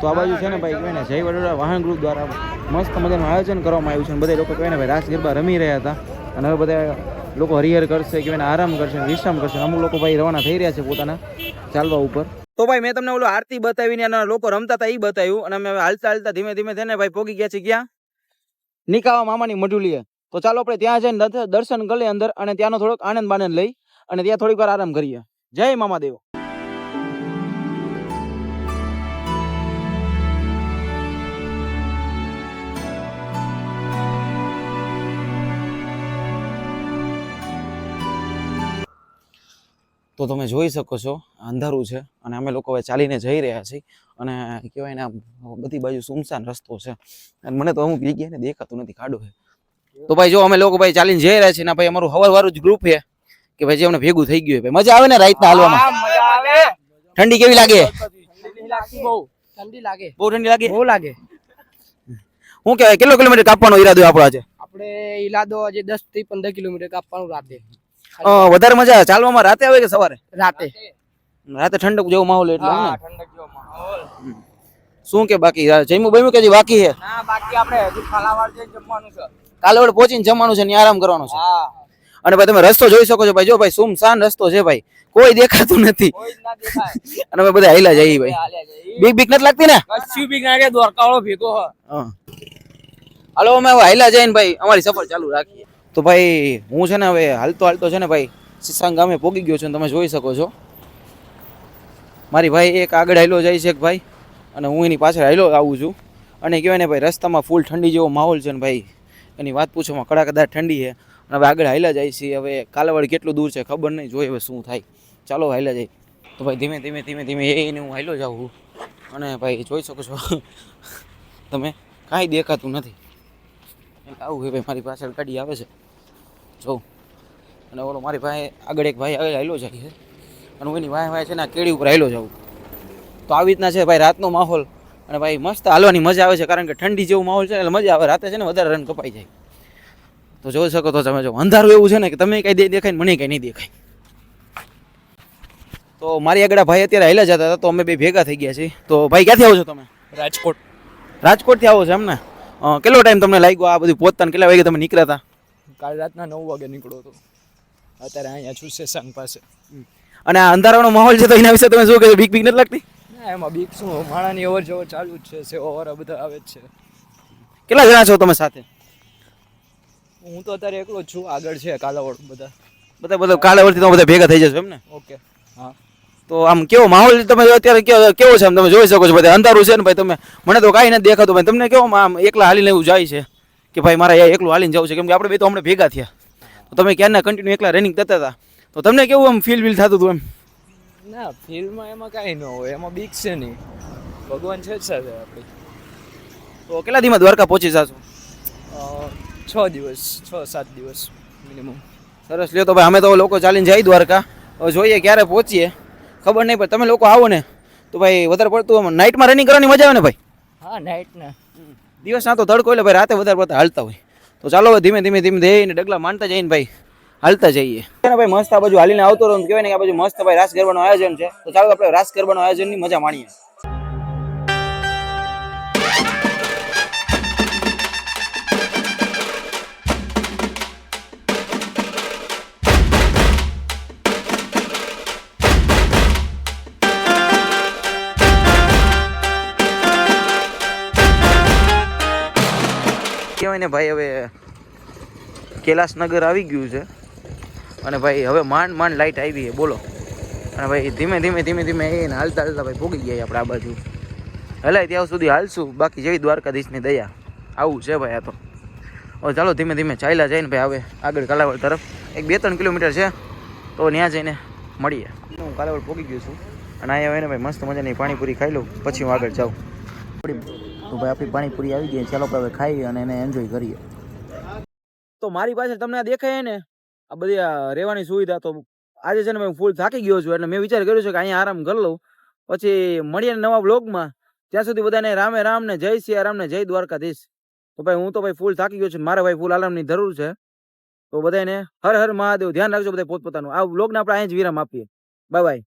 આ બાજુ છે ને ભાઈ કહેવાય ને જય વડોદરા વાહન ગ્રુપ દ્વારા મસ્ત મજાનું આયોજન કરવામાં આવ્યું છે અને બધા લોકો કહેવાય ને ભાઈ રાસ ગરબા રમી રહ્યા હતા અને હવે બધા લોકો હરિહર કરશે કહેવાય ને આરામ કરશે વિશ્રામ કરશે. અમુક લોકો ભાઈ રવાના થઈ રહ્યા છે પોતાના ચાલવા ઉપર. તો ભાઈ મેં તમને ઓલો આરતી બતાવીને અને લોકો રમતા હતા એ બતાવ્યું અને અમે હાલતા હાલતા ધીમે ધીમે થઈને ભાઈ પોગી ગયા છે ક્યાં નિકાવા મામાની મઢુલીએ. તો ચાલો આપણે ત્યાં જઈને દર્શન કરીએ અંદર અને ત્યાંનો થોડોક આનંદ બાનંદ લઈ અને ત્યાં થોડીક વાર આરામ કરીએ. જય મામાદેવ. તો તમે જોઈ શકો છો અંધારું છે અને અમે લોકો હવે ચાલીને જઈ રહ્યા છીએ અને કહેવાય ને બધી બાજુ સુમસાન રસ્તો છે અને મને તો અમુક જગ્યાએ દેખાતું નથી, ખાડો છે. તો ભાઈ જો અમે લોકો ભાઈ ચાલીને જઈ રહ્યા છીએ ને ભાઈ અમારું હવારવાળું જ ગ્રુપ છે કે ભાઈ જે અમને ભેગું થઈ ગયું ભાઈ મજા આવે ને રાતના હાલવામાં. ઠંડી કેવી લાગે? બહુ ઠંડી લાગે. બહુ લાગે. શું કહેવાય કેટલો કિલોમીટર કાપવાનો ઈરાદો આપણો આજે? આપણે ઈરાદો આજે 10 થી 15 કિલોમીટર કાપવાનું રાતે. વધારે મજા ચાલવામાં રાતે આવે કે સવારે? રાતે. રાતે ઠંડક જેવો માહોલ એટલે ઠંડક જેવો માહોલ. શું કે બાકી જમ્યું બમ્યું કે બાકી છે? ના બાકી આપણે હજી ખાલાવાડ જઈને જમવાનું છે. કાલાવડ પહોંચીને જમવાનું છે ને આરામ કરવાનો છે. હા. અને ભાઈ તમે રસ્તો જોઈ શકો છો ભાઈ, જો ભાઈ સુમસાન રસ્તો છે ભાઈ, કોઈ દેખાતું નથી કોઈ જ ના દેખાય. અને અમે બધા હાલ્યા જઈએ ભાઈ. બીક બીક નથી લાગતી ને? કશું બીક ના લાગે, દ્વારકાવાળો ભેગો હ. હાલો અમે હવે હાલ્યા જઈને ભાઈ અમારી સફર ચાલુ રાખીએ. તો ભાઈ હું છે ને હવે હાલતો હાલતો છે ને ભાઈ સિસાંગ ગામે પોગી ગયો છું. તમે જોઈ શકો છો મારી ભાઈ એક આગળ હાલ્યો જાય છે ભાઈ અને હું એની પાછળ હાલ્યો આવું છું. અને કહેવાય ને ભાઈ રસ્તામાં ફૂલ ઠંડી જેવો માહોલ છે ને ભાઈ એની વાત પૂછોમાં કડાકદાર ઠંડી છે અને હવે આગળ હાલ્યા જાય છે. હવે કાલાવાડ કેટલું દૂર છે ખબર નહીં, જોઈએ હવે શું થાય. ચાલો હાલ્યા જાય. તો ભાઈ ધીમે ધીમે ધીમે ધીમે એને હું હાલ્યો જાઉં અને ભાઈ જોઈ શકો છો તમે કાંઈ દેખાતું નથી. આવું છે ભાઈ મારી પાછળ ગાડી આવે છે જો અને ઓલો મારી ભાઈ આગળ એક ભાઈ આગળ હાલ્યો જાય છે અને હું એની વાય છે ને આ કેડી ઉપર હાલ્યો જાઉં. તો આવી રીતના છે ભાઈ રાતનો માહોલ અને ભાઈ મસ્ત હાલવાની મજા આવે છે કારણ કે ઠંડી જેવું માહોલ છે એટલે મજા આવે. રાતે છે ને વધારે રન કપાઈ જાય. તો જોઈ શકો તો તમે જો અંધારું એવું છે ને કે તમે કઈ દેખાય ને મને કઈ નહીં દેખાય. તો મારી આગળ ભાઈ અત્યારે હાલ્યા જતા હતા તો અમે બે ભેગા થઈ ગયા છીએ. તો ભાઈ ક્યાંથી આવો છો તમે? રાજકોટ. રાજકોટથી આવો છો એમ ને? કેટલો ટાઈમ તમને લાગ્યો આ બધું પહોંચતા? કેટલા વાગે તમે નીકળ્યા હતા? કાલ રાતના 9 વાગે નીકળ્યો હતો. અત્યારે અહીંયા છું સેસંગ પાસે. અને આ અંધારાનો માહોલ છે તો એના વિશે તમે શું કહો? બીક બીક નથી લાગતી? ના એમાં બીક શું, માણાની અવર જવર ચાલુ જ છે, સેવાવાળા બધા આવે જ છે. કેટલા જણા છો તમે સાથે? હું તો અત્યારે એકલો જ છું, આગળ છે કાલાવડ બધા. બધા કાલાવડથી તો બધા ભેગા થઈ જશો એમ ને? ઓકે હા. તો આમ કેવો માહોલ તમે અત્યારે કેવો છે? આમ તમે જોઈ શકો છો બધા અંધારું છે ને ભાઈ. તમે મને તો કાંઈ નથી દેખાતું ભાઈ. તમને કેવો આમ એકલા હાલીને એવું જાય છે કે ભાઈ મારે એકલું હાલીને જવું છે? કેમ કે આપણે બે તો હમણાં ભેગા થયા. તો તમે ક્યારના કન્ટિન્યુ એકલા રનિંગ કરતા હતા તો તમને કેવું આમ ફીલ થતું હતું એમ? ના ફિલ્મમાં એમાં કાંઈ ન હોય, એમાં બીક છે નહીં, ભગવાન છે જ સાથે આપણે. તો કેટલા દીમાં દ્વારકા પહોંચી જશો? 6 દિવસ 6-7 દિવસ મિનિમમ. સરસ લ્યો. તો ભાઈ અમે તો લોકો ચાલીને જાય દ્વારકા. હવે જોઈએ ક્યારે પહોંચીએ ખબર નહીં, પણ તમે લોકો આવો ને તો ભાઈ વધારે પડતું નાઇટમાં રનિંગ કરવાની મજા આવે ને ભાઈ? હા નાઇટના. દિવસના તો તડકો એટલે ભાઈ રાતે વધારે પડતા હાલતા હોય. તો ચાલો હવે ધીમે ધીમે ધીમે જઈને ડગલા માનતા જઈને ભાઈ હાલતા જઈએ. ભાઈ મસ્ત આ બાજુ હાલીને આવતો રહો કહેવાય ને આ બાજુ મસ્ત ભાઈ રાસ ગરબાનું આયોજન છે. તો ચાલો આપણે રાસ ગરબાનું આયોજનની મજા માણીએ. કહેવાય ને ભાઈ હવે કૈલાસનગર આવી ગયું છે અને ભાઈ હવે માંડ લાઈટ આવી છે બોલો. અને ભાઈ ધીમે ધીમે ધીમે ધીમે એને હાલતા હાલતા ભાઈ ભોગી ગયા આપણે આ બાજુ. હલાય ત્યાં સુધી હાલશું, બાકી જેવી દ્વારકાધીશની દયા. આવું છે ભાઈ આ તો. હવે ચાલો ધીમે ધીમે ચાલ્યા જઈને ભાઈ હવે આગળ કાલાવડ તરફ 1-2-3 કિલોમીટર છે તો ત્યાં જઈને મળીએ. હું કાલાવડ ભોગી ગયો છું અને અહીંયા આવીને ભાઈ મસ્ત મજાની પાણીપુરી ખાઈ લઉં પછી હું આગળ જાઉં. તો ભાઈ આપણી પાણીપુરી આવી ગઈ, ચાલો આપણે ખાઈએ અને એને એન્જોય કરીએ. તો મારી પાસે તમને આ દેખાય ને આ બધી રહેવાની સુવિધા, તો આજે છે ને હું ફૂલ થાકી ગયો છું એટલે મેં વિચાર કર્યો છે કે અહીંયા આરામ કરી લઉં, પછી મળીએ નવા બ્લોગમાં. ત્યાં સુધી બધાને રામે રામ ને જય સિયારામ ને જય દ્વારકાધીશ. તો ભાઈ હું તો ભાઈ ફૂલ થાકી ગયો છું, મારે ભાઈ ફૂલ આરામની જરૂર છે. તો બધાને હર હર મહાદેવ. ધ્યાન રાખજો બધા પોતપોતાનું. આ બ્લોગને આપણે અહીંયા જ વિરામ આપીએ. Bye bye.